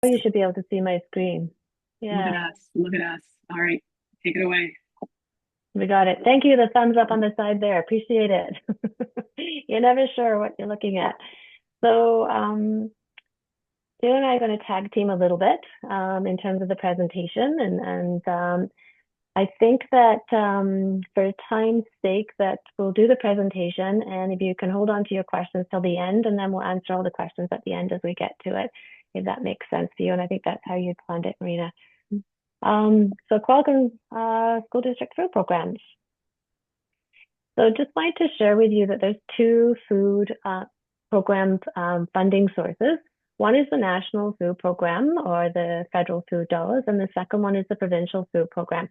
Oh, you should be able to see my screen. Look at Yeah, us. Look at us. All right. Take it away. we got it. Thank you. The thumbs up on the side there. Appreciate it. You're never sure what you're looking at. So, Sheila and I are going to tag team a little bit in terms of the presentation, and I think that for time's sake, that we'll do the presentation, and if you can hold on to your questions till the end, and then we'll answer all the questions at the end as we get to it, if that makes sense to you. And I think that's how you'd planned it, Marina. So Qualicum School District food programs. So just wanted to share with you that there's two food programs funding sources. One is the National Food Program or the federal food dollars, and the second one is the provincial food program.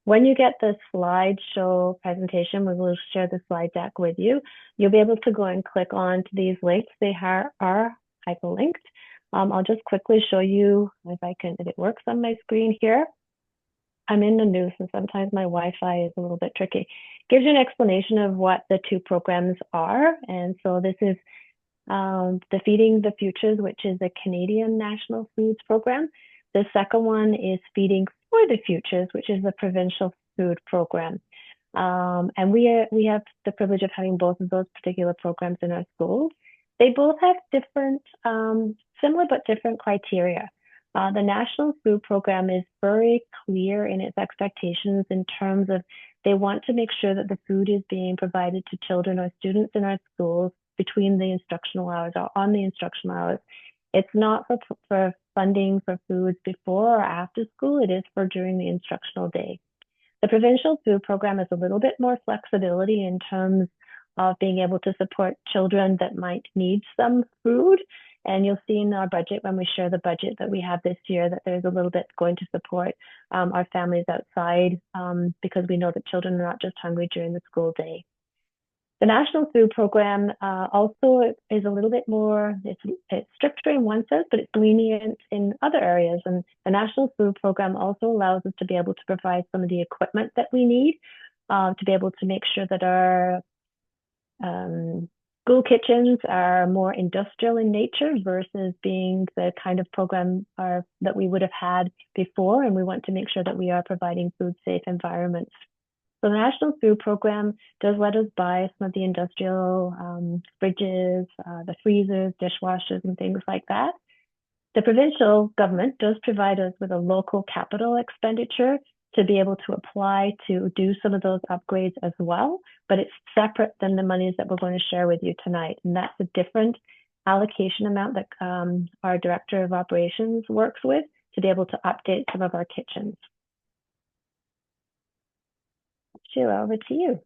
When you get the slideshow presentation, we will share the slide deck with you. You'll be able to go and click on to these links. They are hyperlinked. I'll just quickly show you if it works on my screen here. I'm in the news, and sometimes my Wi-Fi is a little bit tricky. Gives you an explanation of what the two programs are. And so this is the Feeding the Futures, which is a Canadian National Foods Program. The second one is Feeding for the Futures, which is the Provincial Food Program. And we have the privilege of having both of those particular programs in our schools. They both have different, similar but different criteria. The National Food Program is very clear in its expectations in terms of they want to make sure that the food is being provided to children or students in our schools between the instructional hours or on the instructional hours. It's not for funding for foods before or after school, it is for during the instructional day. The provincial food program is a little bit more flexibility in terms of being able to support children that might need some food. And you'll see in our budget when we share the budget that we have this year that there's a little bit going to support our families outside because we know that children are not just hungry during the school day. The National Food Program also is a little bit more, it's stricter in one sense, but it's lenient in other areas. And the National Food Program also allows us to be able to provide some of the equipment that we need to be able to make sure that our school kitchens are more industrial in nature versus being the kind of program that we would have had before. And we want to make sure that we are providing food safe environments. So the National Food Program does let us buy some of the industrial fridges, the freezers, dishwashers, and things like that. The provincial government does provide us with a local capital expenditure to be able to apply to do some of those upgrades as well, but it's separate than the monies that we're going to share with you tonight. And that's a different allocation amount that our Director of Operations works with to be able to update some of our kitchens. Sheila, over to you.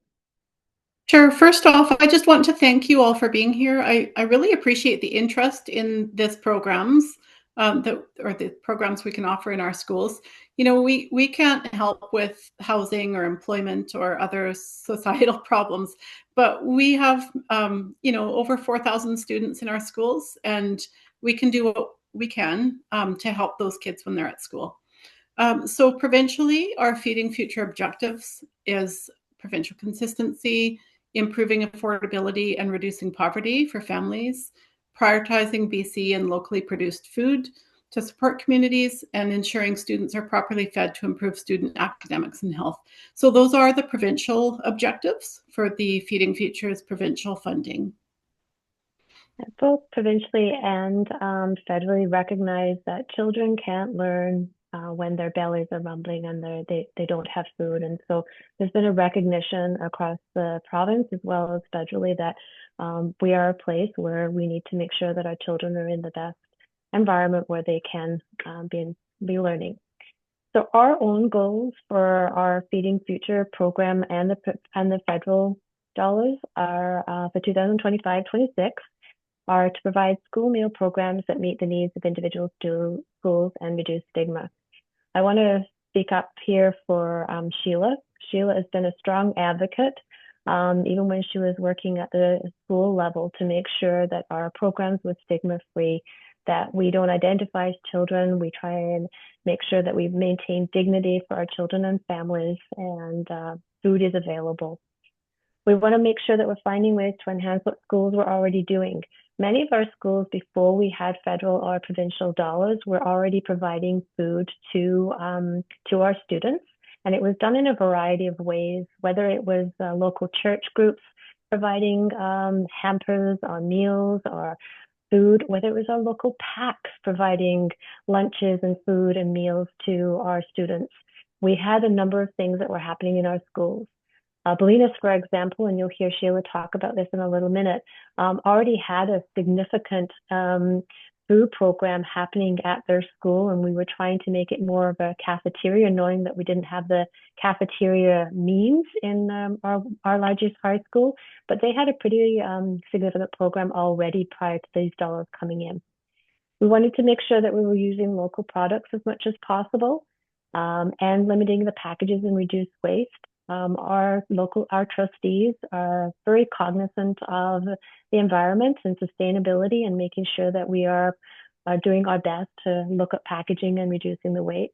Sure. First off, I just want to thank you all for being here. I really appreciate the interest in this programs the programs we can offer in our schools. You know, we can't help with housing or employment or other societal problems, but we have over 4,000 students in our schools, and we can do what we can to help those kids when they're at school. So provincially, our Feeding Future objectives is provincial consistency, improving affordability and reducing poverty for families, prioritizing BC and locally produced food to support communities, and ensuring students are properly fed to improve student academics and health. So those are the provincial objectives for the Feeding Futures provincial funding. Both provincially and federally recognize that children can't learn when their bellies are rumbling and they don't have food. And so there's been a recognition across the province as well as federally that we are a place where we need to make sure that our children are in the best environment where they can be learning. So our own goals for our Feeding Future program and the federal dollars are for 2025-26 are to provide school meal programs that meet the needs of individual schools and reduce stigma. I want to speak up here for Sheila. Sheila has been a strong advocate, even when she was working at the school level, to make sure that our programs were stigma-free, that we don't identify as children. We try and make sure that we maintain dignity for our children and families, and food is available. We want to make sure that we're finding ways to enhance what schools were already doing. Many of our schools, before we had federal or provincial dollars, were already providing food to our students. And it was done in a variety of ways, whether it was local church groups providing hampers or meals or food, whether it was our local PACs providing lunches and food and meals to our students. We had a number of things that were happening in our schools. Bolinas, for example, and you'll hear Sheila talk about this in a little minute, already had a significant food program happening at their school, and we were trying to make it more of a cafeteria, knowing that we didn't have the cafeteria means in our largest high school, but they had a pretty significant program already prior to these dollars coming in. We wanted to make sure that we were using local products as much as possible and limiting the packages and reduce waste. Our trustees are very cognizant of the environment and sustainability and making sure that we are doing our best to look at packaging and reducing the waste.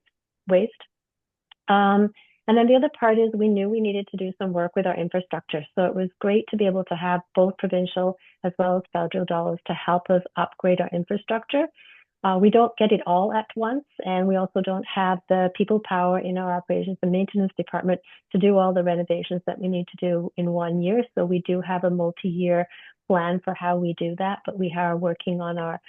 And then the other part is we knew we needed to do some work with our infrastructure. So it was great to be able to have both provincial as well as federal dollars to help us upgrade our infrastructure. We don't get it all at once, and we also don't have the people power in our operations and maintenance department to do all the renovations that we need to do in 1 year. So we do have a multi-year plan for how we do that, but we are working on our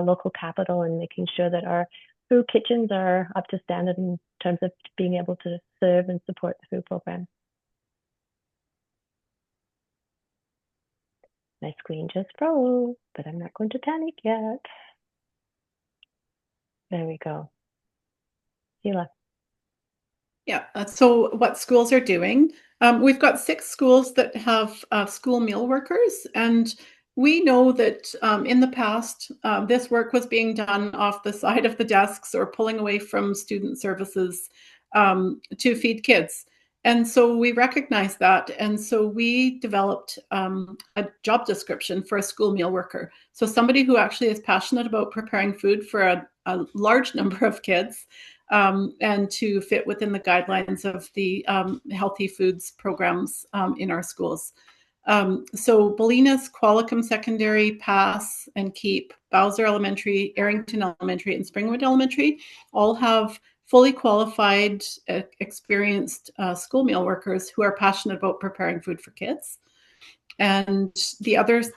local capital and making sure that our food kitchens are up to standard in terms of being able to serve and support the food program. My screen just froze, but I'm not going to panic yet. There we go. Sheila. Yeah, so what schools are doing, we've got 6 schools that have school meal workers, and we know that in the past, this work was being done off the side of the desks or pulling away from student services to feed kids. And so we recognized that, and so we developed a job description for a school meal worker. So somebody who actually is passionate about preparing food for a large number of kids, and to fit within the guidelines of the healthy foods programs in our schools. So Bolinas, Qualicum Secondary, Pass and Keep, Bowser Elementary, Arrington Elementary, and Springwood Elementary all have fully qualified, experienced school meal workers who are passionate about preparing food for kids. And the others,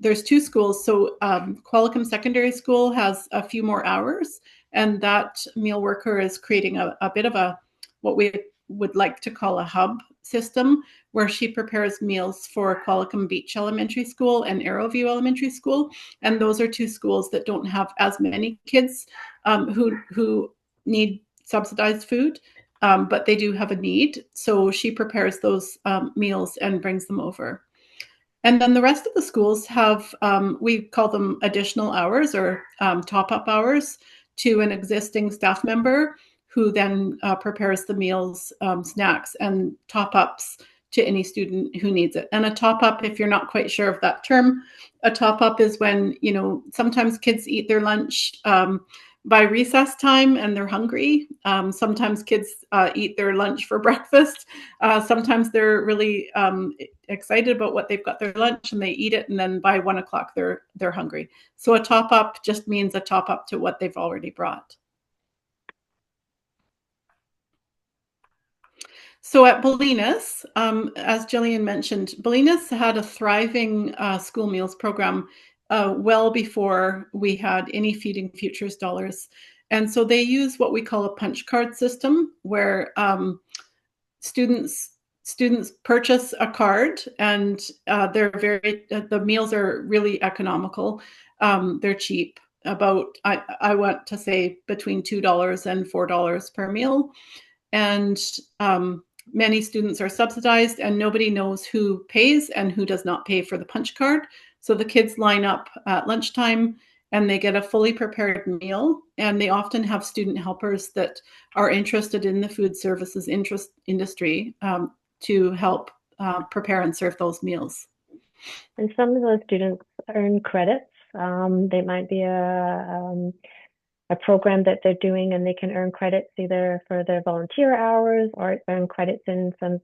there's 2 schools. So Qualicum Secondary School has a few more hours, and that meal worker is creating a bit of what we would like to call a hub system, where she prepares meals for Qualicum Beach Elementary School and Arrowview Elementary School. And those are 2 schools that don't have as many kids who need subsidized food, but they do have a need. So she prepares those meals and brings them over. And then the rest of the schools have, we call them additional hours or top-up hours to an existing staff member who then prepares the meals, snacks, and top-ups to any student who needs it. And a top-up, if you're not quite sure of that term, a top-up is when, sometimes kids eat their lunch by recess time and they're hungry. Sometimes kids eat their lunch for breakfast. Sometimes they're really excited about what they've got their lunch and they eat it, and then by 1 o'clock they're hungry. So a top up just means a top up to what they've already brought. So at Bolinas, as Gillian mentioned, Bolinas had a thriving school meals program well before we had any Feeding Futures dollars. And so they use what we call a punch card system, where students purchase a card, and the meals are really economical. They're cheap, about, I want to say between $2 and $4 per meal. And many students are subsidized, and nobody knows who pays and who does not pay for the punch card. So the kids line up at lunchtime and they get a fully prepared meal, and they often have student helpers that are interested in the food services industry to help prepare and serve those meals. And some of those students earn credits. They might be a a program that they're doing, and they can earn credits either for their volunteer hours or earn credits in terms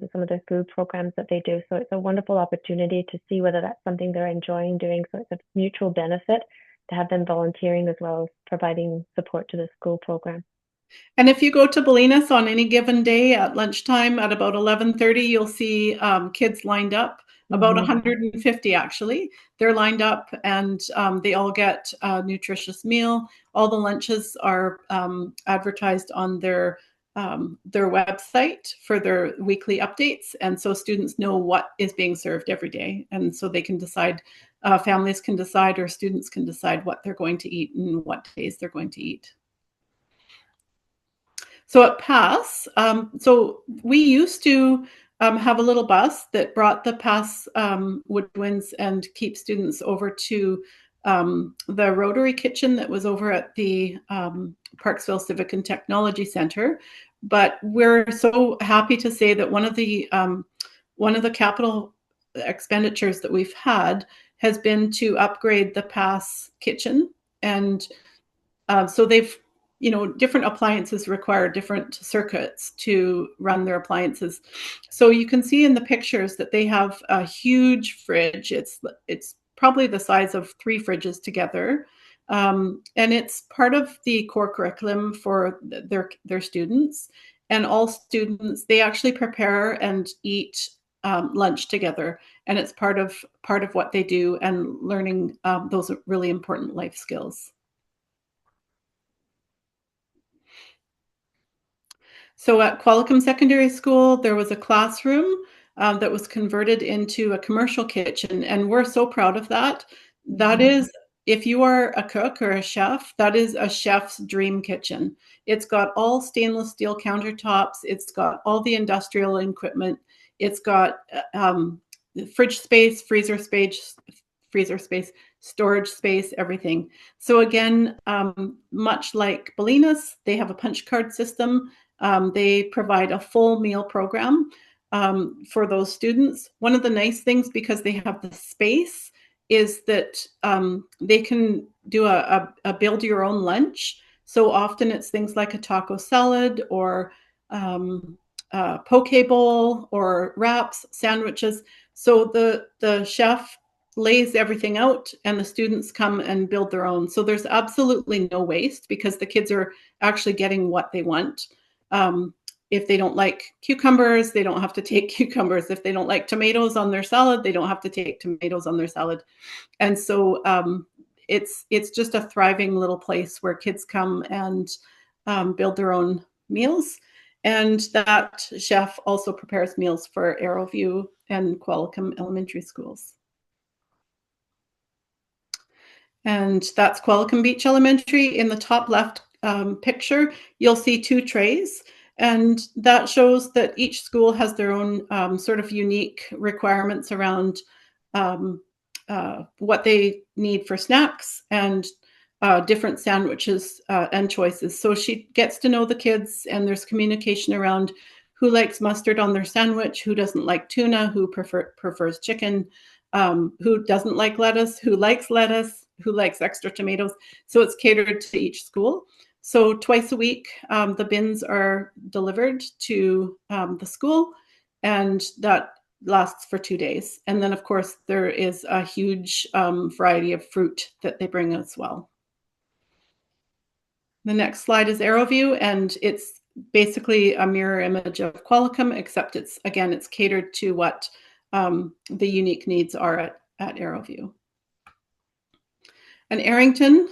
of some of the food programs that they do. So it's a wonderful opportunity to see whether that's something they're enjoying doing. So it's a mutual benefit to have them volunteering as well as providing support to the school program. And if you go to Bolinas on any given day at lunchtime at about 11:30, you'll see kids lined up, about 150 actually. They're lined up, and they all get a nutritious meal. All the lunches are advertised on their website for their weekly updates. And so students know what is being served every day. And so they can decide, families can decide, or students can decide what they're going to eat and what days they're going to eat. So at PASS, so we used to have a little bus that brought the PASS woodwinds and keep students over to the Rotary Kitchen that was over at the Parksville Civic and Technology Center. But we're so happy to say that one of the capital expenditures that we've had has been to upgrade the PASS kitchen. And so they've, different appliances require different circuits to run their appliances. So you can see in the pictures that they have a huge fridge. It's probably the size of 3 fridges together. And it's part of the core curriculum for their students. And all students, they actually prepare and eat lunch together. And it's part of what they do, and learning those really important life skills. So at Qualicum Secondary School, there was a classroom that was converted into a commercial kitchen, and we're so proud of that. That is, if you are a cook or a chef, that is a chef's dream kitchen. It's got all stainless steel countertops. It's got all the industrial equipment. It's got fridge space, freezer space, storage space, everything. So again, much like Bolinas, they have a punch card system. They provide a full meal program for those students. One of the nice things, because they have the space, is that they can do a build your own lunch. So often it's things like a taco salad or a poke bowl or wraps, sandwiches. So the chef lays everything out and the students come and build their own. So there's absolutely no waste, because the kids are actually getting what they want. If they don't like cucumbers, they don't have to take cucumbers. If they don't like tomatoes on their salad, they don't have to take tomatoes on their salad. And so it's just a thriving little place where kids come and build their own meals. And that chef also prepares meals for Arrowview and Qualicum elementary schools. And that's Qualicum Beach Elementary. In the top left picture, you'll see 2 trays. And that shows that each school has their own sort of unique requirements around what they need for snacks and different sandwiches and choices. So she gets to know the kids, and there's communication around who likes mustard on their sandwich, who doesn't like tuna, who prefers chicken, who doesn't like lettuce, who likes lettuce, who likes extra tomatoes. So it's catered to each school. So twice a week, the bins are delivered to the school, and that lasts for 2 days. And then, of course, there is a huge variety of fruit that they bring as well. The next slide is Arrowview, and it's basically a mirror image of Qualicum, except it's catered to what the unique needs are at Arrowview. And Arrington,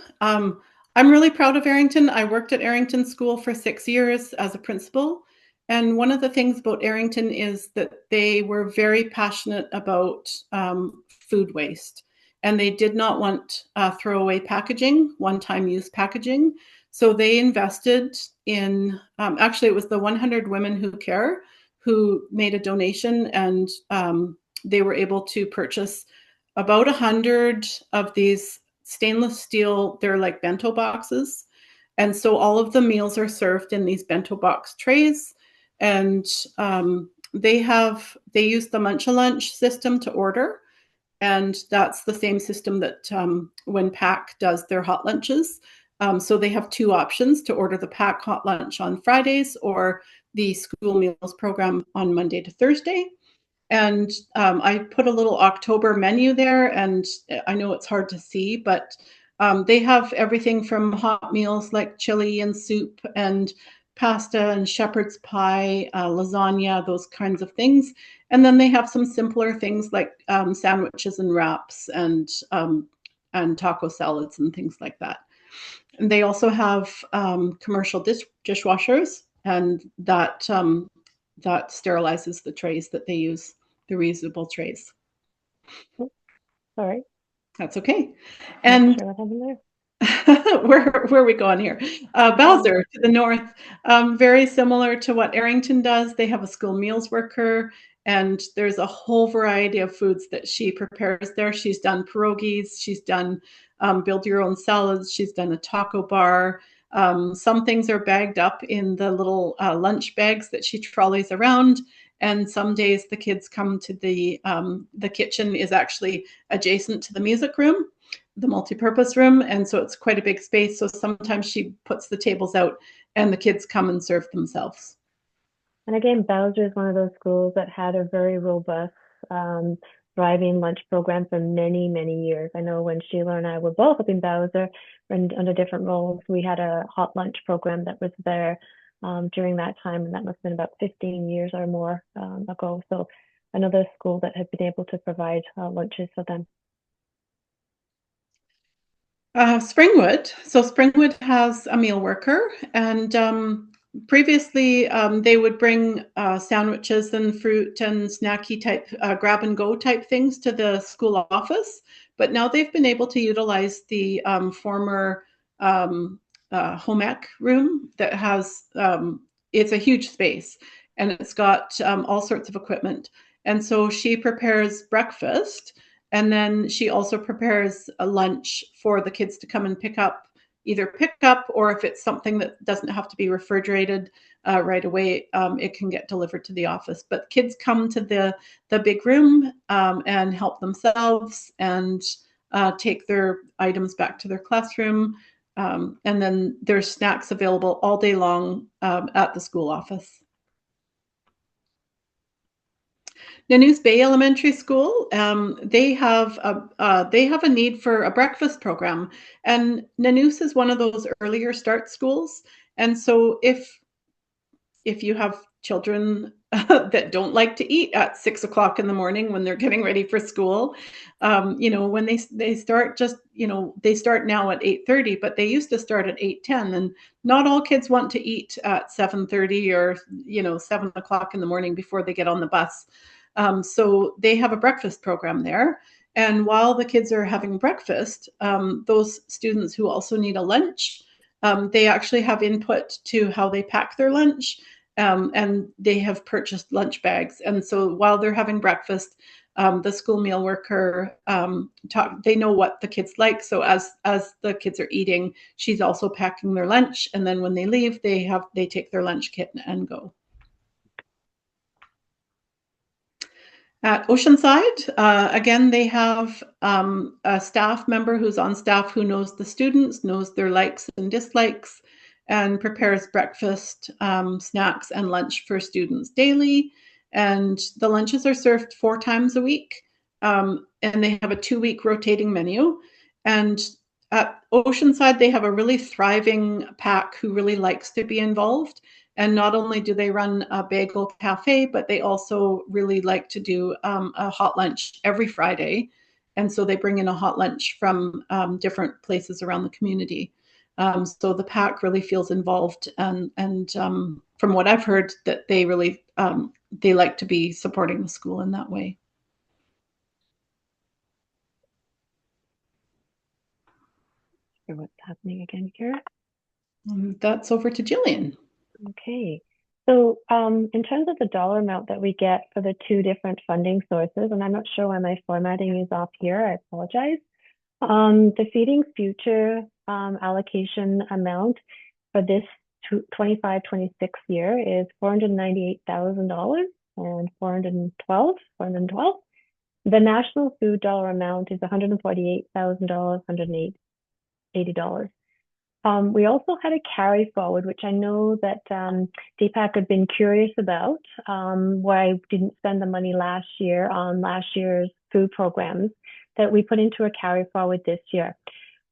I'm really proud of Arrington. I worked at Arrington School for 6 years as a principal. And one of the things about Arrington is that they were very passionate about food waste. And they did not want throwaway packaging, one-time use packaging. So they invested in, actually it was the 100 Women Who Care who made a donation, and they were able to purchase about 100 of these stainless steel, they're like bento boxes. And so all of the meals are served in these bento box trays. And they use the Munch-a-Lunch system to order. And that's the same system that when PAC does their hot lunches. So they have two options to order the pack hot lunch on Fridays or the school meals program on Monday to Thursday. And I put a little October menu there, and I know it's hard to see, but they have everything from hot meals like chili and soup and pasta and shepherd's pie, lasagna, those kinds of things. And then they have some simpler things like sandwiches and wraps and taco salads and things like that. And they also have commercial dishwashers, and that sterilizes the trays that they use, the reusable trays. Sorry. That's okay. I'm And not sure what happened there. where are we going here? Bowser to the north, very similar to what Arrington does. They have a school meals worker, and there's a whole variety of foods that she prepares there. She's done pierogies, she's done build your own salads, she's done a taco bar. Some things are bagged up in the little lunch bags that she trolleys around. And some days the kids come to the kitchen is actually adjacent to the music room, the multi-purpose room, and so it's quite a big space. So sometimes she puts the tables out and the kids come and serve themselves. And again, Bowser is one of those schools that had a very robust thriving lunch program for many, many years. I know when Sheila and I were both up in Bowser and under different roles, we had a hot lunch program that was there during that time, and that must have been about 15 years or more ago. So another school that had been able to provide lunches for them. Springwood. So Springwood has a meal worker, and previously they would bring sandwiches and fruit and snacky type grab and go type things to the school office, but now they've been able to utilize the former home ec room that has it's a huge space, and it's got all sorts of equipment, and so she prepares breakfast. And then she also prepares a lunch for the kids to come and pick up, or if it's something that doesn't have to be refrigerated right away, it can get delivered to the office. But kids come to the big room and help themselves and take their items back to their classroom. And then there's snacks available all day long at the school office. Nanu's Bay Elementary School, they have a need for a breakfast program, and Nanu's is one of those earlier start schools. And so if you have children that don't like to eat at 6 o'clock in the morning when they're getting ready for school, when they start they start now at 8:30, but they used to start at 8:10, and not all kids want to eat at 7:30 or 7 o'clock in the morning before they get on the bus. So they have a breakfast program there. And while the kids are having breakfast, those students who also need a lunch, they actually have input to how they pack their lunch, and they have purchased lunch bags. And so while they're having breakfast, the school meal worker, they know what the kids like. So as the kids are eating, she's also packing their lunch. And then when they leave, they take their lunch kit and go. At Oceanside, again, they have a staff member who's on staff who knows the students, knows their likes and dislikes, and prepares breakfast, snacks, and lunch for students daily. And the lunches are served 4 times a week, and they have a 2-week rotating menu. And at Oceanside, they have a really thriving pack who really likes to be involved. And not only do they run a bagel cafe, but they also really like to do a hot lunch every Friday. And so they bring in a hot lunch from different places around the community. So the pack really feels involved. And from what I've heard, that they really, they like to be supporting the school in that way. What's happening again here? That's over to Gillian. Okay. So in terms of the dollar amount that we get for the 2 different funding sources, and I'm not sure why my formatting is off here, I apologize. The Feeding Future allocation amount for this 25-26 year is $498,000 and 412. The national food dollar amount is $148,000, $180. We also had a carry forward, which I know that Deepak had been curious about, why I didn't spend the money last year on last year's food programs, that we put into a carry forward this year.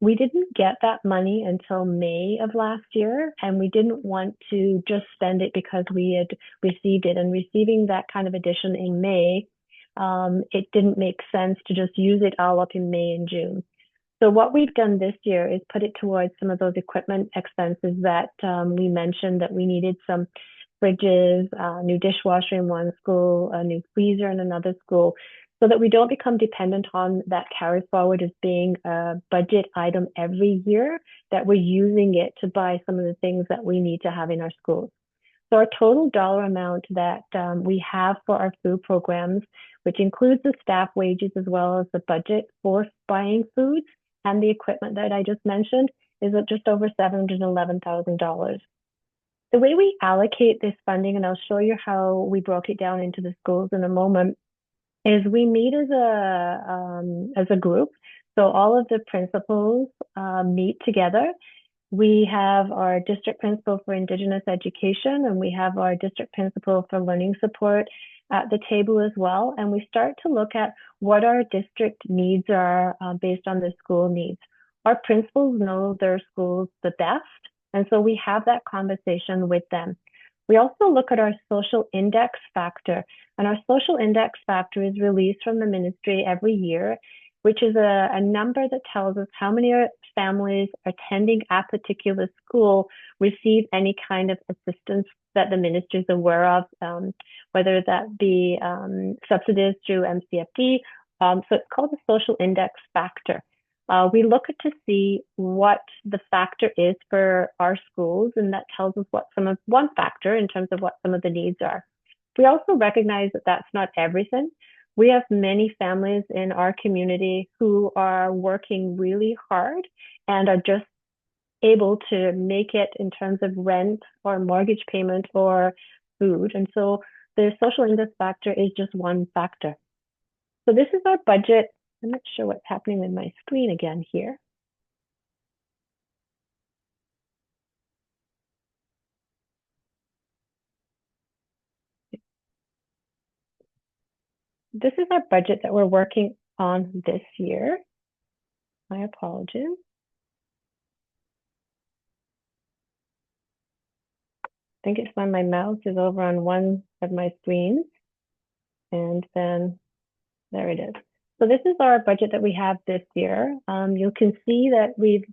We didn't get that money until May of last year, and we didn't want to just spend it because we had received it. And receiving that kind of addition in May, it didn't make sense to just use it all up in May and June. So what we've done this year is put it towards some of those equipment expenses that we mentioned, that we needed some fridges, new dishwasher in one school, a new freezer in another school, so that we don't become dependent on that carry forward as being a budget item every year, that we're using it to buy some of the things that we need to have in our schools. So our total dollar amount that we have for our food programs, which includes the staff wages as well as the budget for buying foods and the equipment that I just mentioned, is at just over $711,000. The way we allocate this funding, and I'll show you how we broke it down into the schools in a moment, is we meet as a group. So all of the principals meet together. We have our district principal for Indigenous education, and we have our district principal for learning support at the table as well. And we start to look at what our district needs are based on the school needs. Our principals know their schools the best, and so we have that conversation with them. We also look at our social index factor, and our social index factor is released from the ministry every year, which is a number that tells us how many families attending a particular school receive any kind of assistance that the ministry is aware of, whether that be subsidies through MCFD. So it's called the social index factor. We look at to see what the factor is for our schools, and that tells us what one factor in terms of what some of the needs are. We also recognize that that's not everything. We have many families in our community who are working really hard and are just able to make it in terms of rent or mortgage payment or food. And so the social index factor is just one factor. So this is our budget. I'm not sure what's happening with my screen again here. This is our budget that we're working on this year. My apologies. I think it's when my mouse is over on one of my screens, and then there it is. So this is our budget that we have this year. You can see that we've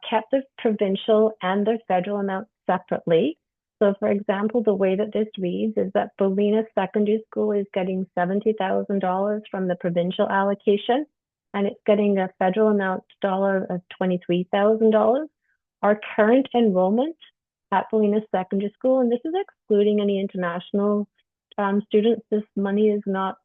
kept the provincial and the federal amounts separately. So for example, the way that this reads is that Bolinas Secondary School is getting $70,000 from the provincial allocation, and it's getting a federal amount of $23,000. Our current enrollment at Bolinas Secondary School, and this is excluding any international students. This money is not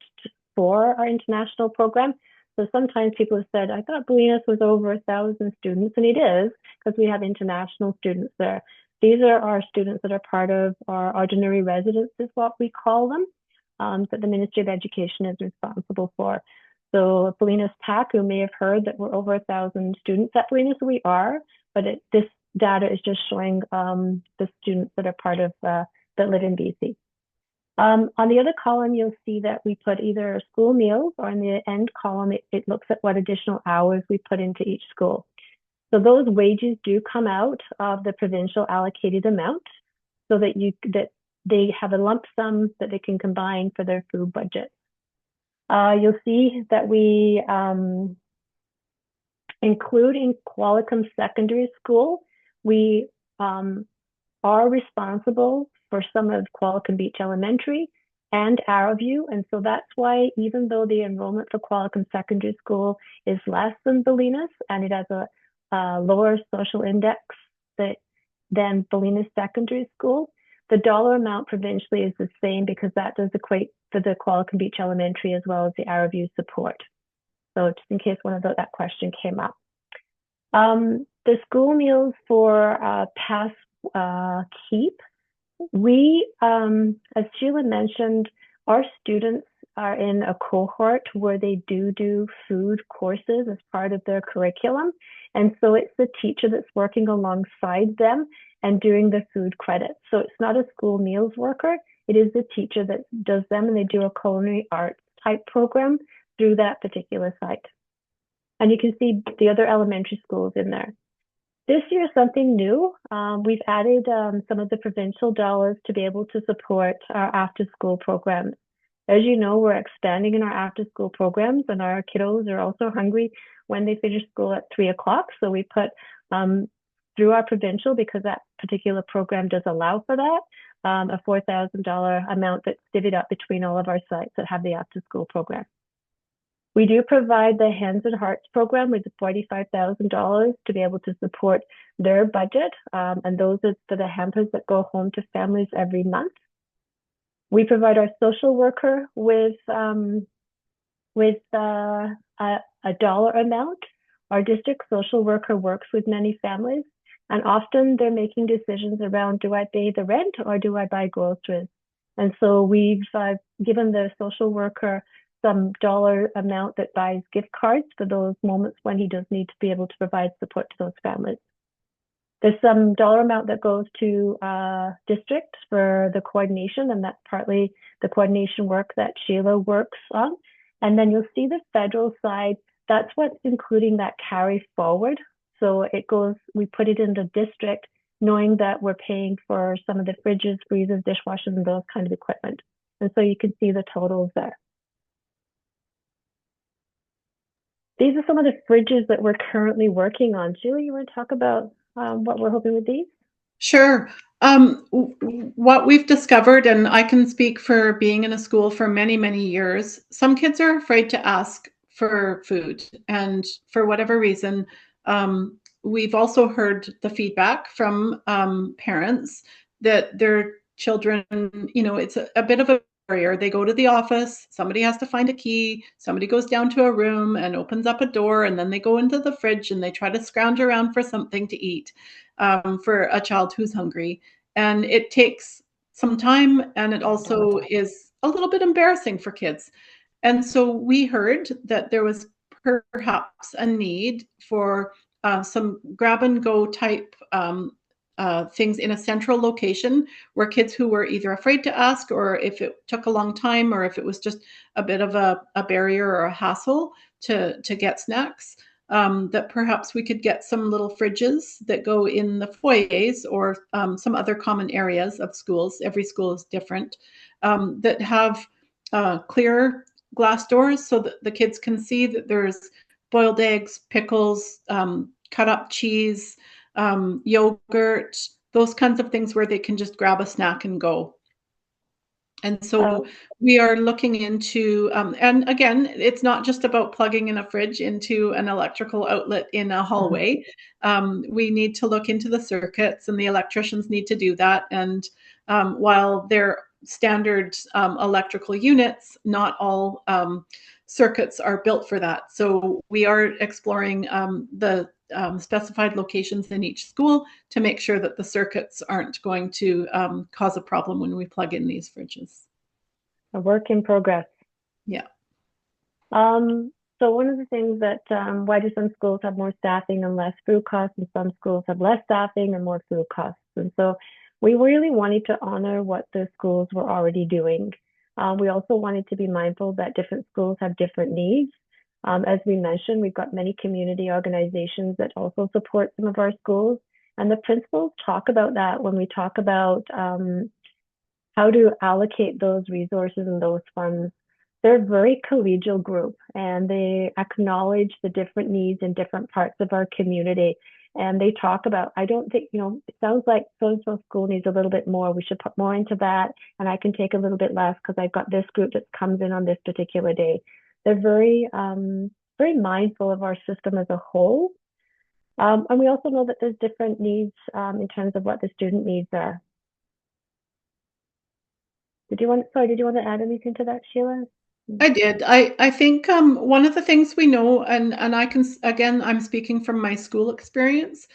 for our international program. So sometimes people have said, I thought Bolinas was over 1,000 students, and it is, because we have international students there. These are our students that are part of our ordinary residents, is what we call them, that the Ministry of Education is responsible for. So Bolinas TAC, you may have heard that we're over 1,000 students at Bolinas. We are, but this data is just showing the students that are part of, that live in BC. On the other column, you'll see that we put either school meals, or in the end column, it looks at what additional hours we put into each school. So those wages do come out of the provincial allocated amount, so that they have a lump sum that they can combine for their food budget. You'll see that we include in Qualicum Secondary School, we are responsible for some of Qualicum Beach Elementary and Arrowview. And so that's why, even though the enrollment for Qualicum Secondary School is less than Bolinas, and it has a lower social index than Bolinas Secondary School, the dollar amount provincially is the same, because that does equate for the Qualicum Beach Elementary as well as the Arrowview support. So just in case that question came up. The school meals for Pass Keep, we, as Sheila mentioned, our students are in a cohort where they do food courses as part of their curriculum. And so it's the teacher that's working alongside them and doing the food credits. So it's not a school meals worker. It is the teacher that does them, and they do a culinary arts type program through that particular site. And you can see the other elementary schools in there. This year, something new. We've added some of the provincial dollars to be able to support our after-school programs. As you know, we're expanding in our after-school programs, and our kiddos are also hungry when they finish school at 3 o'clock. So we put through our provincial, because that particular program does allow for that, a $4,000 amount that's divvied up between all of our sites that have the after-school program. We do provide the Hands and Hearts program with $45,000 to be able to support their budget, and those are for the hampers that go home to families every month. We provide our social worker with a dollar amount. Our district social worker works with many families, and often they're making decisions around, do I pay the rent or do I buy groceries? And so we've given the social worker some dollar amount that buys gift cards for those moments when he does need to be able to provide support to those families. There's some dollar amount that goes to district for the coordination, and that's partly the coordination work that Sheila works on. And then you'll see the federal side, that's what's including that carry forward. So it goes, we put it in the district, knowing that we're paying for some of the fridges, freezers, dishwashers, and those kind of equipment. And so you can see the totals there. These are some of the fridges that we're currently working on. Sheila, you want to talk about what we're hoping with these? Sure. What we've discovered, and I can speak for being in a school for many, many years, some kids are afraid to ask for food. And for whatever reason, we've also heard the feedback from parents that their children, it's a bit of a barrier. They go to the office, somebody has to find a key, somebody goes down to a room and opens up a door, and then they go into the fridge and they try to scrounge around for something to eat for a child who's hungry. And it takes some time, and it also is a little bit embarrassing for kids. And so we heard that there was perhaps a need for some grab and go type things in a central location where kids who were either afraid to ask, or if it took a long time, or if it was just a bit of a barrier or a hassle to get snacks, that perhaps we could get some little fridges that go in the foyers or some other common areas of schools. Every school is different, that have clear glass doors so that the kids can see that there's boiled eggs, pickles, cut up cheese, yogurt, those kinds of things where they can just grab a snack and go. And so we are looking into, and again, it's not just about plugging in a fridge into an electrical outlet in a hallway. We need to look into the circuits, and the electricians need to do that. And while they're standard electrical units, not all circuits are built for that. So we are exploring the specified locations in each school to make sure that the circuits aren't going to cause a problem when we plug in these fridges. A work in progress. Yeah. So one of the things that, why do some schools have more staffing and less food costs, and some schools have less staffing and more food costs? And so we really wanted to honor what the schools were already doing. We also wanted to be mindful that different schools have different needs. As we mentioned, we've got many community organizations that also support some of our schools. And the principals talk about that when we talk about how to allocate those resources and those funds. They're a very collegial group, and they acknowledge the different needs in different parts of our community. And they talk about, I don't think, it sounds like so-and-so school needs a little bit more. We should put more into that. And I can take a little bit less because I've got this group that comes in on this particular day. They're very, very mindful of our system as a whole. And we also know that there's different needs in terms of what the student needs are. Did you want to add anything to that, Sheila? I did. I think one of the things we know, and I can, again, I'm speaking from my school experience,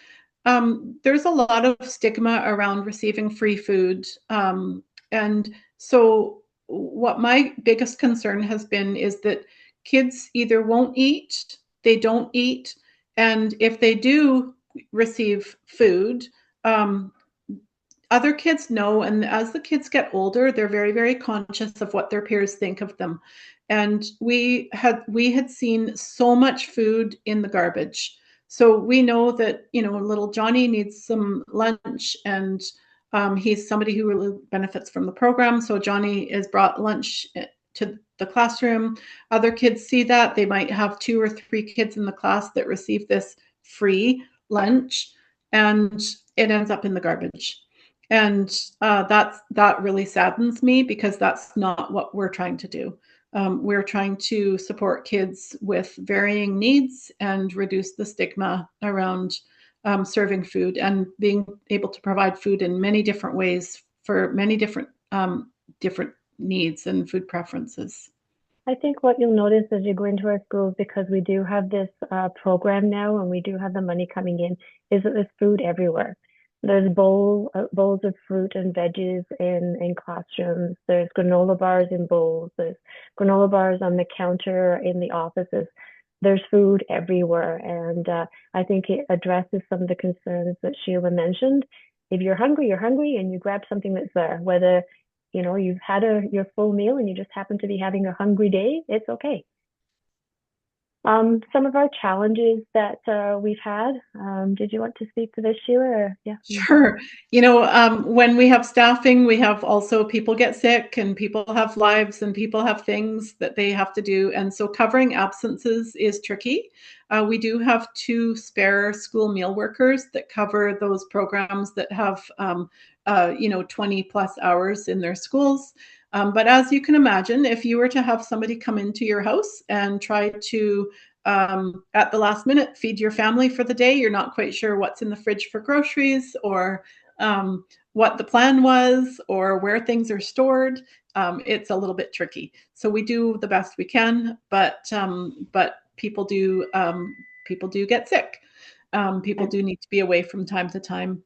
there's a lot of stigma around receiving free food. And so what my biggest concern has been is that kids either won't eat, they don't eat, And if they do receive food, other kids know, and as the kids get older, they're very, very conscious of what their peers think of them. And we had seen so much food in the garbage. So we know that, little Johnny needs some lunch, and he's somebody who really benefits from the program. So Johnny is brought lunch to the classroom. Other kids see that. They might have 2 or 3 kids in the class that receive this free lunch, and it ends up in the garbage. And that really saddens me, because that's not what we're trying to do. We're trying to support kids with varying needs and reduce the stigma around serving food, and being able to provide food in many different ways for many different needs and food preferences. I think what you'll notice as you go into our schools, because we do have this program now and we do have the money coming in, is that there's food everywhere. There's bowls of fruit and veggies in classrooms. There's granola bars in bowls. There's granola bars on the counter in the offices. There's food everywhere. And I think it addresses some of the concerns that Sheila mentioned. If you're hungry, and you grab something that's there, whether you've had your full meal and you just happen to be having a hungry day, it's okay. Some of our challenges that we've had, did you want to speak to this, Sheila? Or, yeah. Sure. When we have staffing, we have also people get sick, and people have lives, and people have things that they have to do. And so covering absences is tricky. We do have 2 spare school meal workers that cover those programs that have 20 plus hours in their schools. But as you can imagine, if you were to have somebody come into your house and try to, at the last minute, feed your family for the day, you're not quite sure what's in the fridge for groceries, or what the plan was, or where things are stored. It's a little bit tricky. So we do the best we can, but people do get sick. People do need to be away from time to time.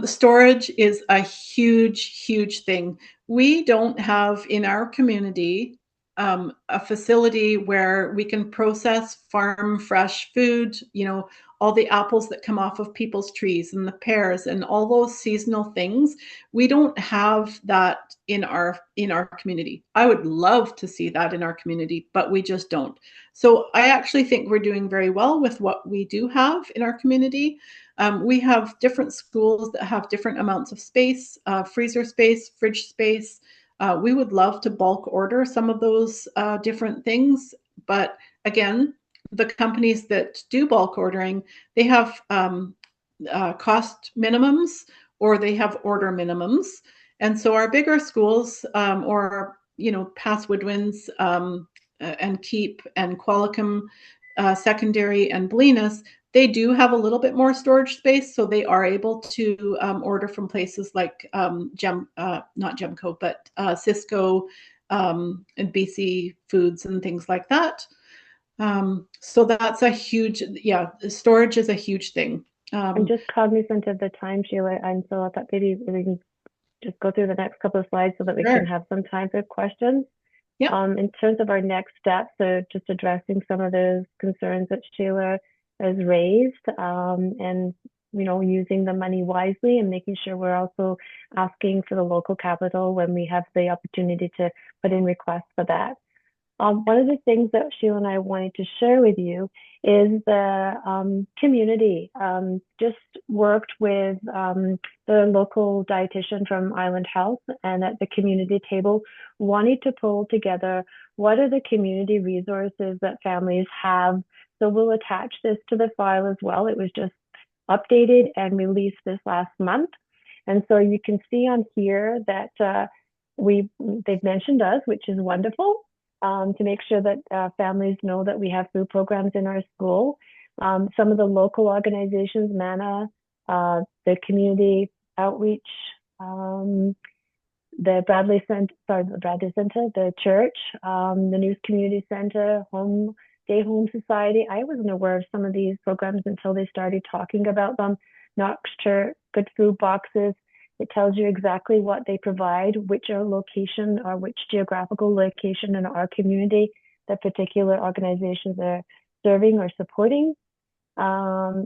Storage is a huge, huge thing. We don't have in our community a facility where we can process farm fresh food, all the apples that come off of people's trees, and the pears, and all those seasonal things. We don't have that in our community. I would love to see that in our community, but we just don't. So I actually think we're doing very well with what we do have in our community. We have different schools that have different amounts of space, freezer space, fridge space. We would love to bulk order some of those different things. But again, the companies that do bulk ordering, they have cost minimums, or they have order minimums. And so our bigger schools, or Pass Woodwinds and Keep and Qualicum Secondary and Blenus, they do have a little bit more storage space, so they are able to order from places like not Gemco, but Cisco and BC Foods and things like that. So that's a huge, storage is a huge thing. I'm just cognizant of the time, Sheila, and so I thought maybe we can just go through the next couple of slides so that we can have some time for questions. Yeah. In terms of our next steps, so just addressing some of those concerns that Sheila has raised, and using the money wisely, and making sure we're also asking for the local capital when we have the opportunity to put in requests for that. One of the things that Sheila and I wanted to share with you is the community. Just worked with the local dietitian from Island Health, and at the community table wanted to pull together what are the community resources that families have. So we'll attach this to the file as well. It was just updated and released this last month. And so you can see on here that they've mentioned us, which is wonderful. To make sure that families know that we have food programs in our school. Some of the local organizations, MANA, the community outreach, the Bradley Center, the church, the News Community Center, Day Home Society. I wasn't aware of some of these programs until they started talking about them. Knox Church, Good Food Boxes. It tells you exactly what they provide, which location or which geographical location in our community that particular organizations are serving or supporting.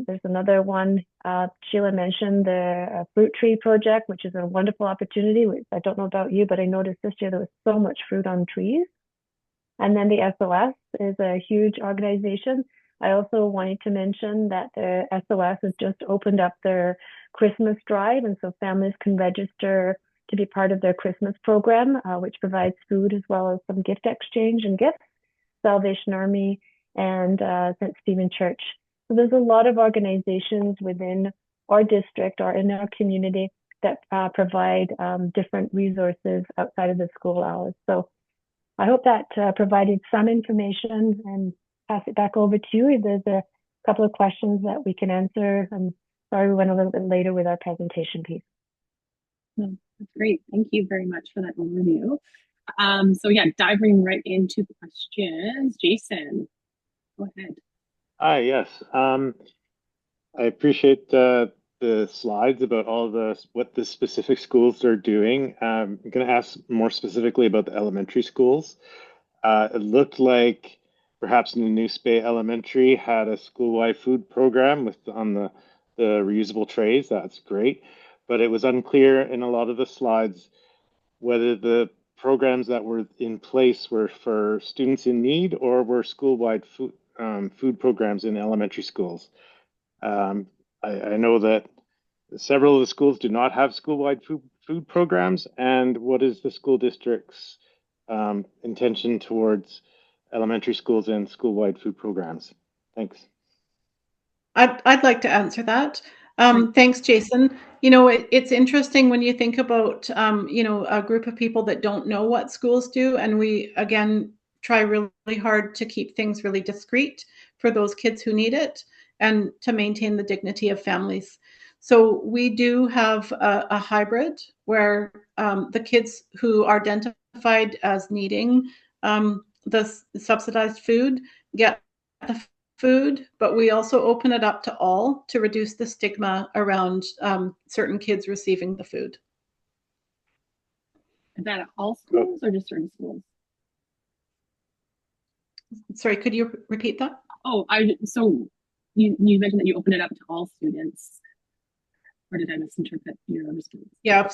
There's another one, Sheila mentioned the fruit tree project, which is a wonderful opportunity. I don't know about you, but I noticed this year there was so much fruit on trees. And then the SOS is a huge organization. I also wanted to mention that the SOS has just opened up their Christmas drive, and so families can register to be part of their Christmas program, which provides food as well as some gift exchange and gifts. Salvation Army and St. Stephen Church. So there's a lot of organizations within our district or in our community that provide different resources outside of the school hours. So I hope that provided some information, and pass it back over to you if there's a couple of questions that we can answer. I'm sorry we went a little bit later with our presentation piece. No, that's great. Thank you very much for that overview. So yeah, diving right into the questions. Jason, go ahead. Hi, yes. I appreciate the slides about all what the specific schools are doing. I'm going to ask more specifically about the elementary schools. It looked like perhaps New Spey Elementary had a school-wide food program on the reusable trays. That's great, but it was unclear in a lot of the slides whether the programs that were in place were for students in need or were school-wide food programs in elementary schools. I know that several of the schools do not have school-wide food programs, and what is the school district's intention towards elementary schools and school-wide food programs? Thanks. I'd like to answer that. Thanks, Jason. You know, it's interesting when you think about, you know, a group of people that don't know what schools do. And we, again, try really hard to keep things really discreet for those kids who need it and to maintain the dignity of families. So we do have a hybrid where the kids who are identified as needing the subsidized food get the food, but we also open it up to all to reduce the stigma around certain kids receiving the food. Is that at all schools or just certain schools? Sorry, could you repeat that? Oh, so you mentioned that you open it up to all students, or did I misinterpret your response? Yeah, if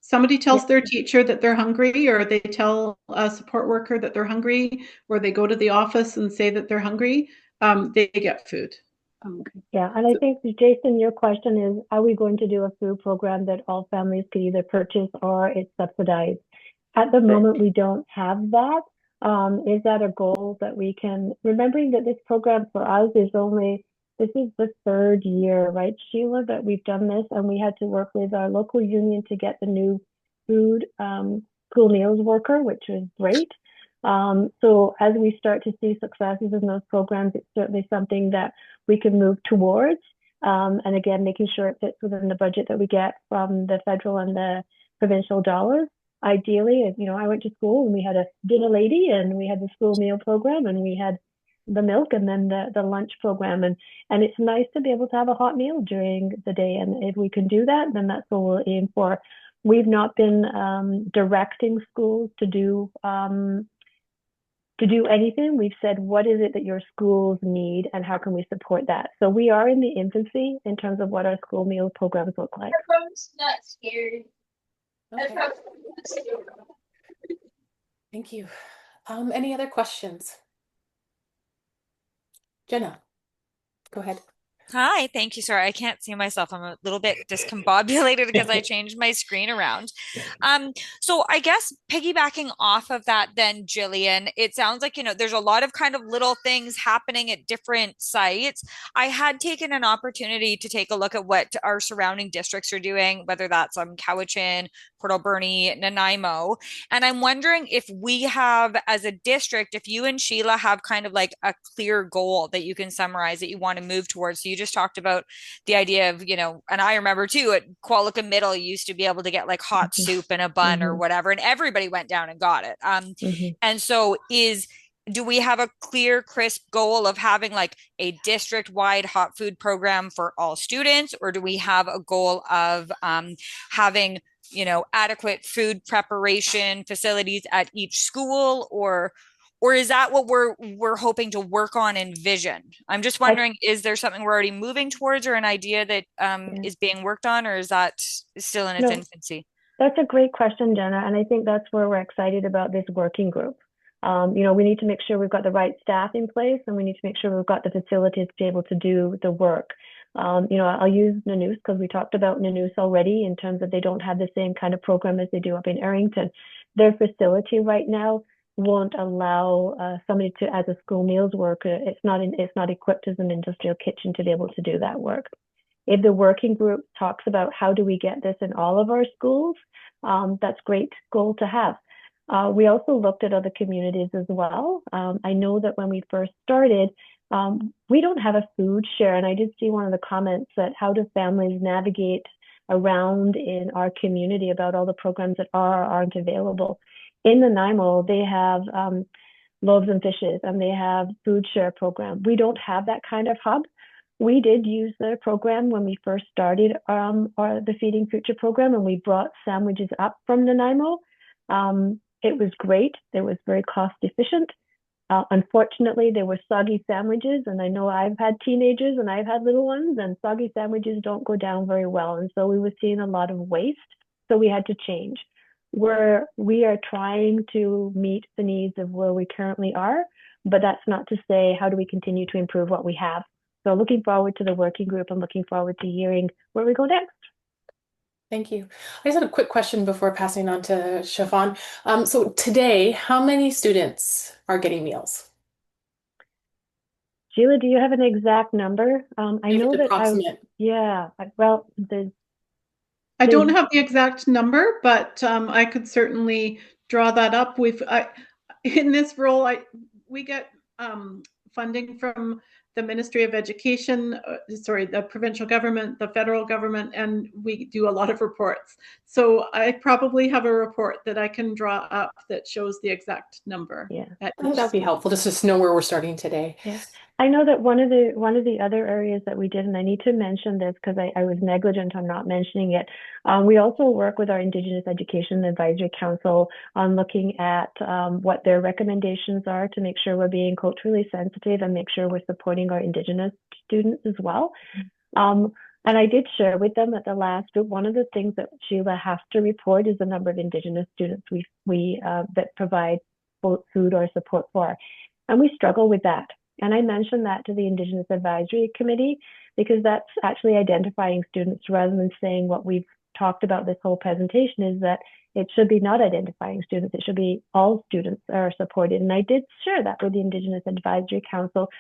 somebody tells their teacher that they're hungry, or they tell a support worker that they're hungry, or they go to the office and say that they're hungry, they get food. Oh, okay. Yeah, and I think, Jason, your question is, are we going to do a food program that all families can either purchase or it's subsidized? At the moment, we don't have that. Is that a goal that we can, remembering that this program for us is this is the third year, right, Sheila, that we've done this, and we had to work with our local union to get the new food school meals worker, which was great. So as we start to see successes in those programs, it's certainly something that we can move towards. And again, making sure it fits within the budget that we get from the federal and the provincial dollars. Ideally, you know, I went to school and we had a dinner lady and we had the school meal program and we had the milk and then the lunch program. And it's nice to be able to have a hot meal during the day. And if we can do that, then that's what we'll aim for. We've not been directing schools to do anything. We've said, what is it that your schools need and how can we support that? So we are in the infancy in terms of what our school meal programs look like. Everyone's not scared. Okay. Thank you. Any other questions? Jenna, go ahead. Hi, thank you. Sorry, I can't see myself. I'm a little bit discombobulated because I changed my screen around. So I guess piggybacking off of that then, Gillian, it sounds like, you know, there's a lot of kind of little things happening at different sites. I had taken an opportunity to take a look at what our surrounding districts are doing, whether that's Cowichan, Port Alberni, Nanaimo. And I'm wondering if we have, as a district, if you and Sheila have kind of like a clear goal that you can summarize that you want to move towards. So you just talked about the idea of, you know, and I remember too at Qualicum Middle, you used to be able to get like hot soup in a bun or whatever, and everybody went down and got it. And so do we have a clear, crisp goal of having like a district-wide hot food program for all students, or do we have a goal of having, you know, adequate food preparation facilities at each school, or or is that what we're hoping to work on in vision? I'm just wondering, is there something we're already moving towards, or an idea that is being worked on, or is that still in its infancy? That's a great question, Jenna, and I think that's where we're excited about this working group. We need to make sure we've got the right staff in place, and we need to make sure we've got the facilities to be able to do the work. I'll use Nanoose because we talked about Nanoose already in terms of they don't have the same kind of program as they do up in Arrington. Their facility right now won't allow somebody to, as a school meals worker, it's not equipped as an industrial kitchen to be able to do that work. If the working group talks about how do we get this in all of our schools, that's a great goal to have. We also looked at other communities as well. I know that when we first started, we don't have a food share, and I did see one of the comments that how do families navigate around in our community about all the programs that aren't available. In Nanaimo, they have loaves and fishes, and they have food share program. We don't have that kind of hub. We did use the program when we first started the Feeding Future program, and we brought sandwiches up from Nanaimo. It was great. It was very cost efficient. Unfortunately, there were soggy sandwiches, and I know I've had teenagers and I've had little ones, and soggy sandwiches don't go down very well. And so we were seeing a lot of waste, so we had to change. We are trying to meet the needs of where we currently are, but that's not to say how do we continue to improve what we have. So looking forward to the working group. I'm looking forward to hearing where we go next. Thank you. I just had a quick question before passing on to Siobhan. So today, how many students are getting meals? Sheila, do you have an exact number? I know that approximate. I don't have the exact number, but I could certainly draw that up. In this role, we get funding from the Ministry of Education, the provincial government, the federal government, and we do a lot of reports. So I probably have a report that I can draw up that shows the exact number. Yeah, I think that'd be helpful just to know where we're starting today. Yeah. I know that one of the other areas that we did, and I need to mention this because I was negligent on not mentioning it. We also work with our Indigenous Education Advisory Council on looking at what their recommendations are to make sure we're being culturally sensitive and make sure we're supporting our Indigenous students as well. And I did share with them at the last group, one of the things that Sheila has to report is the number of Indigenous students we that provide food or support for. And we struggle with that. And I mentioned that to the Indigenous Advisory Committee because that's actually identifying students rather than saying what we've talked about this whole presentation is that it should be not identifying students. It should be all students are supported. And I did share that with the Indigenous Advisory Council,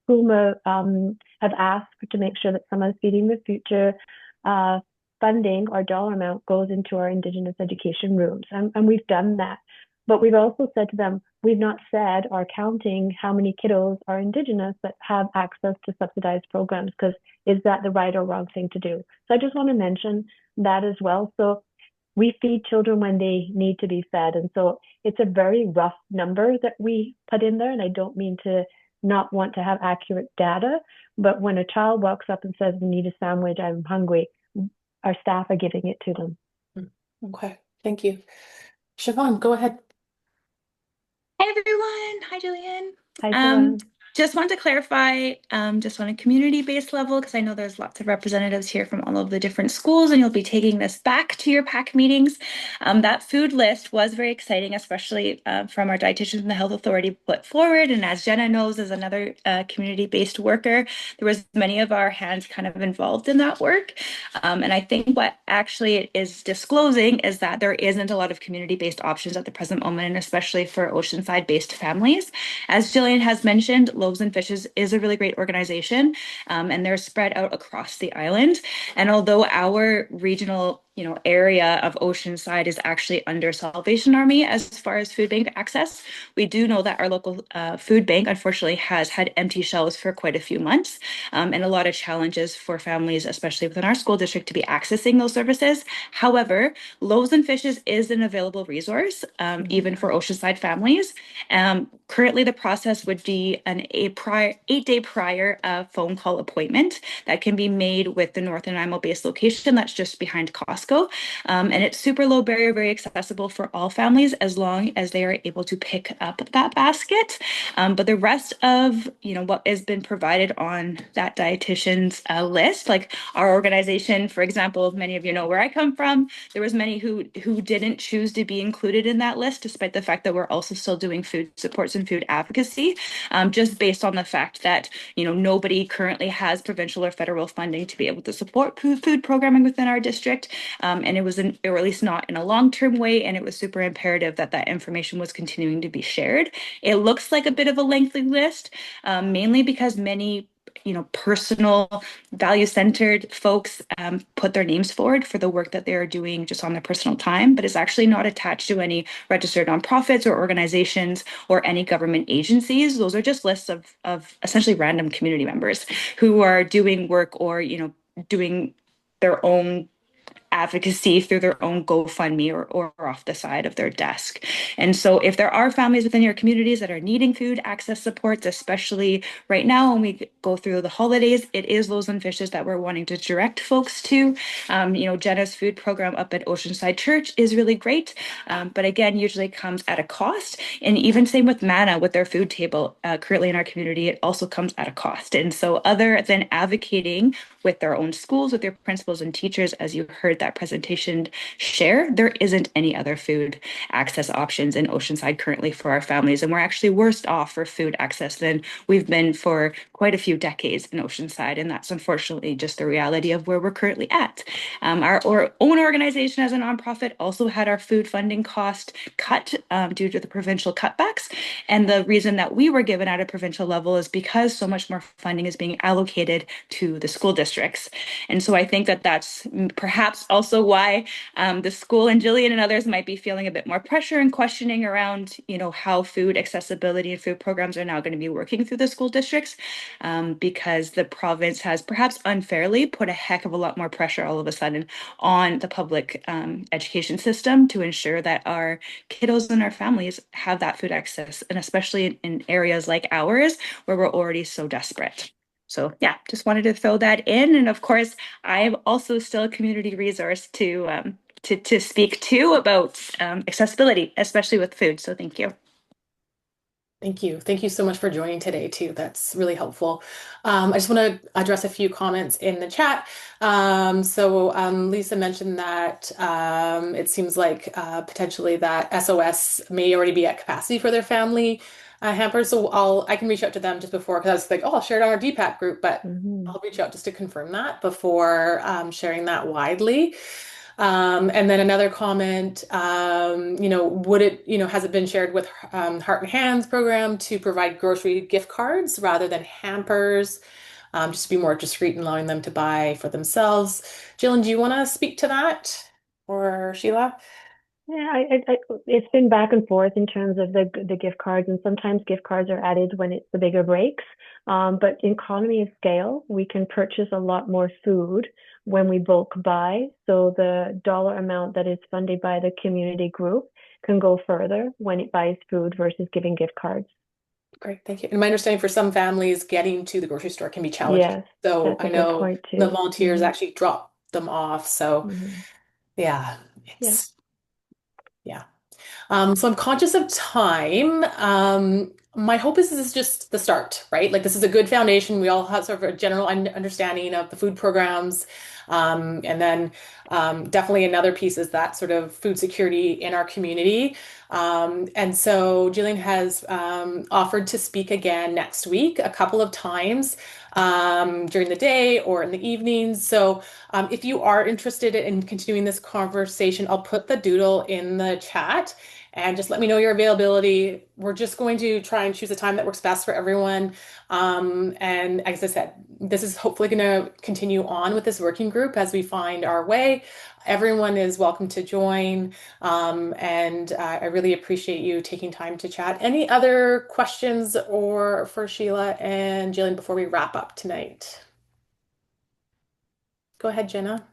whom have asked to make sure that some of the Feeding the Future funding or dollar amount goes into our Indigenous education rooms. And we've done that. But we've also said to them, we've not said or counting how many kiddos are Indigenous that have access to subsidized programs, because is that the right or wrong thing to do? So I just want to mention that as well. So we feed children when they need to be fed. And so it's a very rough number that we put in there. And I don't mean to not want to have accurate data, but when a child walks up and says, we need a sandwich, I'm hungry, our staff are giving it to them. Okay, thank you. Siobhan, go ahead. Hi, everyone. Hi, Gillian. Hi, Joanne. Just want to clarify, just on a community-based level, because I know there's lots of representatives here from all of the different schools, and you'll be taking this back to your PAC meetings. That food list was very exciting, especially from our dietitians and the health authority put forward. And as Jenna knows, as another community-based worker, there was many of our hands kind of involved in that work. And I think what actually it is disclosing is that there isn't a lot of community-based options at the present moment, and especially for Oceanside-based families. As Gillian has mentioned, Loaves and Fishes is a really great organization, and they're spread out across the island. And although our regional area of Oceanside is actually under Salvation Army as far as food bank access, we do know that our local food bank unfortunately has had empty shelves for quite a few months, and a lot of challenges for families, especially within our school district, to be accessing those services. However, Loaves and Fishes is an available resource, even for Oceanside families. Currently, the process would be an 8-day prior phone call appointment that can be made with the North Nanaimo based location that's just behind Costco. Costco. And it's super low barrier, very accessible for all families as long as they are able to pick up that basket. But the rest of, what has been provided on that dietitian's list, like our organization, for example, many of you know where I come from, there was many who didn't choose to be included in that list, despite the fact that we're also still doing food supports and food advocacy, just based on the fact that, nobody currently has provincial or federal funding to be able to support food programming within our district. And it was, or at least not in a long-term way, and it was super imperative that that information was continuing to be shared. It looks like a bit of a lengthy list, mainly because many personal value-centered folks put their names forward for the work that they are doing just on their personal time, but it's actually not attached to any registered nonprofits or organizations or any government agencies. Those are just lists of essentially random community members who are doing work or doing their own advocacy through their own GoFundMe or off the side of their desk. And so if there are families within your communities that are needing food access supports, especially right now when we go through the holidays, it is Loaves and Fishes that we're wanting to direct folks to. Jenna's food program up at Oceanside Church is really great, but again, usually comes at a cost. And even same with Manna with their food table currently in our community, it also comes at a cost. And so other than advocating with their own schools, with their principals and teachers, as you heard that presentation share, there isn't any other food access options in Oceanside currently for our families. And we're actually worse off for food access than we've been for quite a few decades in Oceanside. And that's unfortunately just the reality of where we're currently at. Our own organization as a nonprofit also had our food funding cost cut due to the provincial cutbacks. And the reason that we were given at a provincial level is because so much more funding is being allocated to the school districts. And so I think that that's perhaps also why the school and Gillian and others might be feeling a bit more pressure and questioning around, how food accessibility and food programs are now going to be working through the school districts, because the province has perhaps unfairly put a heck of a lot more pressure all of a sudden on the public education system to ensure that our kiddos and our families have that food access, and especially in areas like ours where we're already so desperate. So yeah, just wanted to throw that in. And of course, I'm also still a community resource to speak to about accessibility, especially with food. So thank you. Thank you. Thank you so much for joining today too. That's really helpful. I just want to address a few comments in the chat. Lisa mentioned that it seems like potentially that SOS may already be at capacity for their family hampers. So I can reach out to them just before, because I was like, oh, I'll share it on our DPAC group, but I'll reach out just to confirm that before sharing that widely. And then another comment, would it, has it been shared with Heart and Hands program to provide grocery gift cards rather than hampers, just to be more discreet in allowing them to buy for themselves? Gillian, do you want to speak to that, or Sheila? Yeah, it's been back and forth in terms of the gift cards, and sometimes gift cards are added when it's the bigger breaks. But in economy of scale, we can purchase a lot more food when we bulk buy. So the dollar amount that is funded by the community group can go further when it buys food versus giving gift cards. Great, thank you. And my understanding, for some families, getting to the grocery store can be challenging. Yes, So that's a I good know point too. the volunteers actually drop them off. So yeah, it's yeah. So I'm conscious of time. My hope is this is just the start, right? Like, this is a good foundation. We all have sort of a general understanding of the food programs. And then definitely another piece is that sort of food security in our community. And so Gillian has offered to speak again next week a couple of times during the day or in the evenings. So if you are interested in continuing this conversation, I'll put the doodle in the chat. And just let me know your availability. We're just going to try and choose a time that works best for everyone. And as I said, this is hopefully going to continue on with this working group as we find our way. Everyone is welcome to join. And I really appreciate you taking time to chat. Any other questions or for Sheila and Gillian before we wrap up tonight? Go ahead, Jenna.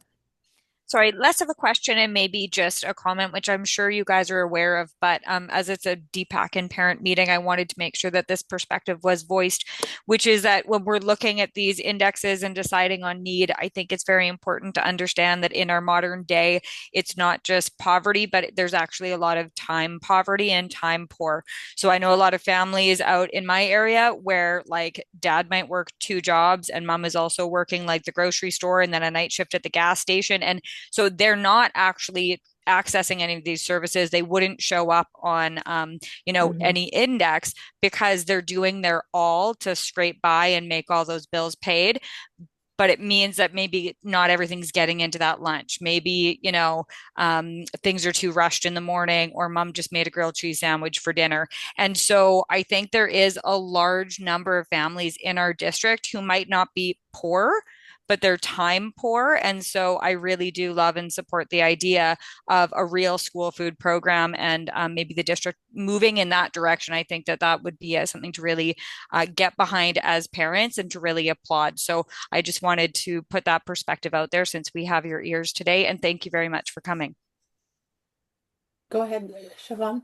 Sorry, less of a question and maybe just a comment, which I'm sure you guys are aware of, but as it's a DPAC and parent meeting, I wanted to make sure that this perspective was voiced, which is that when we're looking at these indexes and deciding on need, I think it's very important to understand that in our modern day, it's not just poverty, but there's actually a lot of time poverty and time poor. So I know a lot of families out in my area where like dad might work two jobs and mom is also working like the grocery store and then a night shift at the gas station. And so they're not actually accessing any of these services. They wouldn't show up on, any index because they're doing their all to scrape by and make all those bills paid. But it means that maybe not everything's getting into that lunch. Maybe, things are too rushed in the morning, or mom just made a grilled cheese sandwich for dinner. And so I think there is a large number of families in our district who might not be poor, but they're time poor. And so I really do love and support the idea of a real school food program and maybe the district moving in that direction. I think that that would be something to really get behind as parents and to really applaud. So I just wanted to put that perspective out there since we have your ears today. And thank you very much for coming. Go ahead, Siobhan.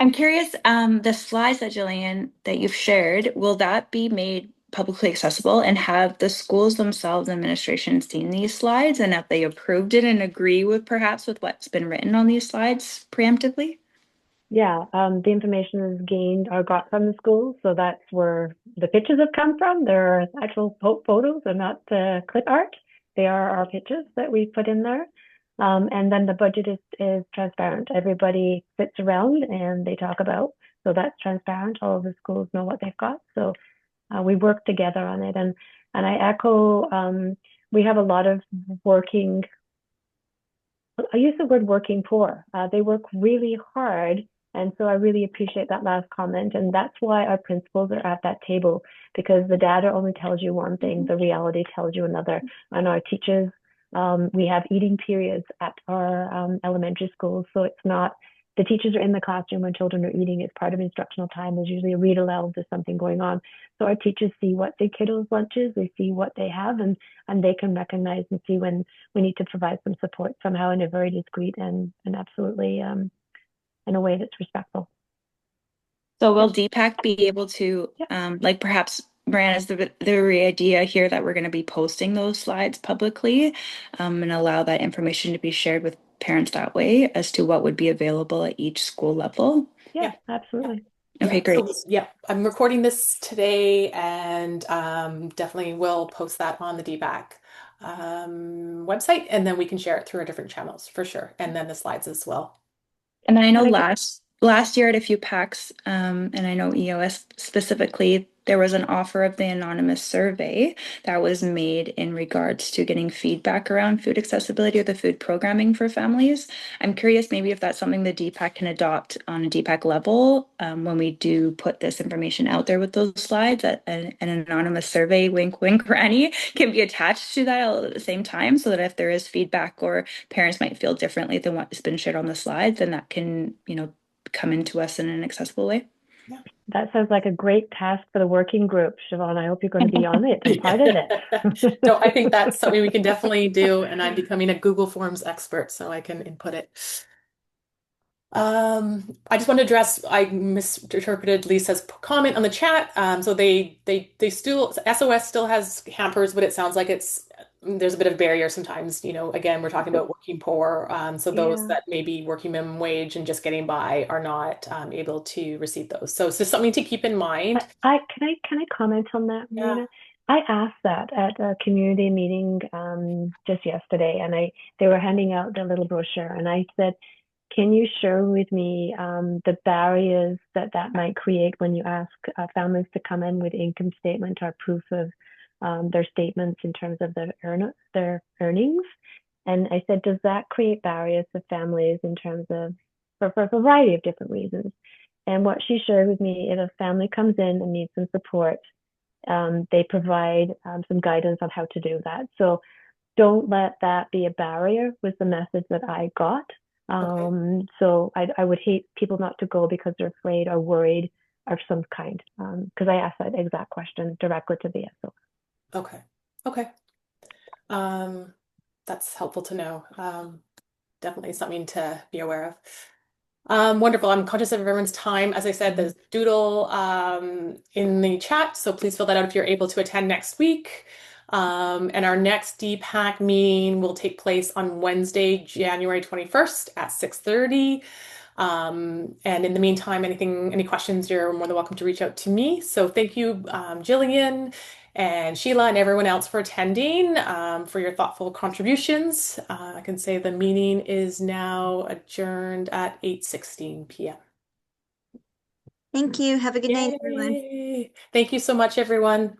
I'm curious, the slides that Gillian that you've shared, will that be made publicly accessible, and have the schools themselves administration seen these slides and have they approved it and agree with perhaps with what's been written on these slides preemptively? Yeah, the information is gained or got from the schools, so that's where the pictures have come from. They're actual photos, they're not clip art. They are our pictures that we put in there. And then the budget is transparent. Everybody sits around and they talk about, so that's transparent. All of the schools know what they've got. So we work together on it. And I echo, we have a lot of working, I use the word working poor. They work really hard. And so I really appreciate that last comment. And that's why our principals are at that table, because the data only tells you one thing, the reality tells you another. And our teachers, we have eating periods at our elementary schools. So it's not, the teachers are in the classroom when children are eating. It's part of instructional time. There's usually a read aloud, there's something going on. So our teachers see what the kiddos' lunches, they see what they have, and they can recognize and see when we need to provide some support somehow in a very discreet and absolutely in a way that's respectful. So will DPAC be able to, like perhaps Miranda's the idea here that we're going to be posting those slides publicly and allow that information to be shared with parents that way as to what would be available at each school level? Yeah, absolutely. Okay, great. So, I'm recording this today and definitely will post that on the DPAC website, and then we can share it through our different channels for sure, and then the slides as well. And I know last year at a few PACs, and I know EOS specifically, there was an offer of the anonymous survey that was made in regards to getting feedback around food accessibility or the food programming for families. I'm curious maybe if that's something the DPAC can adopt on a DPAC level when we do put this information out there with those slides, that an anonymous survey, wink, wink, granny, can be attached to that all at the same time, so that if there is feedback or parents might feel differently than what's been shared on the slides, then that can, come into us in an accessible way. That sounds like a great task for the working group, Siobhan. I hope you're going to be on it and part of it. No, I think that's something we can definitely do, and I'm becoming a Google Forms expert, so I can input it. I just want to address, I misinterpreted Lisa's comment on the chat. So they still, SOS still has hampers, but it sounds like there's a bit of barrier sometimes, again, we're talking about working poor. So those that may be working minimum wage and just getting by are not able to receive those. So it's just something to keep in mind. Can I comment on that, Marina? I asked that at a community meeting just yesterday, and they were handing out the little brochure, and I said, can you share with me the barriers that might create when you ask families to come in with income statement or proof of their statements in terms of their earnings? And I said, does that create barriers for families in terms of, for a variety of different reasons? And what she shared with me, if a family comes in and needs some support, they provide some guidance on how to do that. So don't let that be a barrier, was the message that I got. Okay. So I would hate people not to go because they're afraid or worried of some kind, because I asked that exact question directly to the SO. Okay. that's helpful to know. Definitely something to be aware of. Wonderful. I'm conscious of everyone's time. As I said, there's doodle in the chat, so please fill that out if you're able to attend next week. And our next DPAC meeting will take place on Wednesday, January 21st at 6:30. And in the meantime, any questions, you're more than welcome to reach out to me. So thank you, Gillian and Sheila and everyone else for attending, for your thoughtful contributions. I can say the meeting is now adjourned at 8:16 p.m. Thank you. Have a good night, everyone. Yay. Thank you so much, everyone.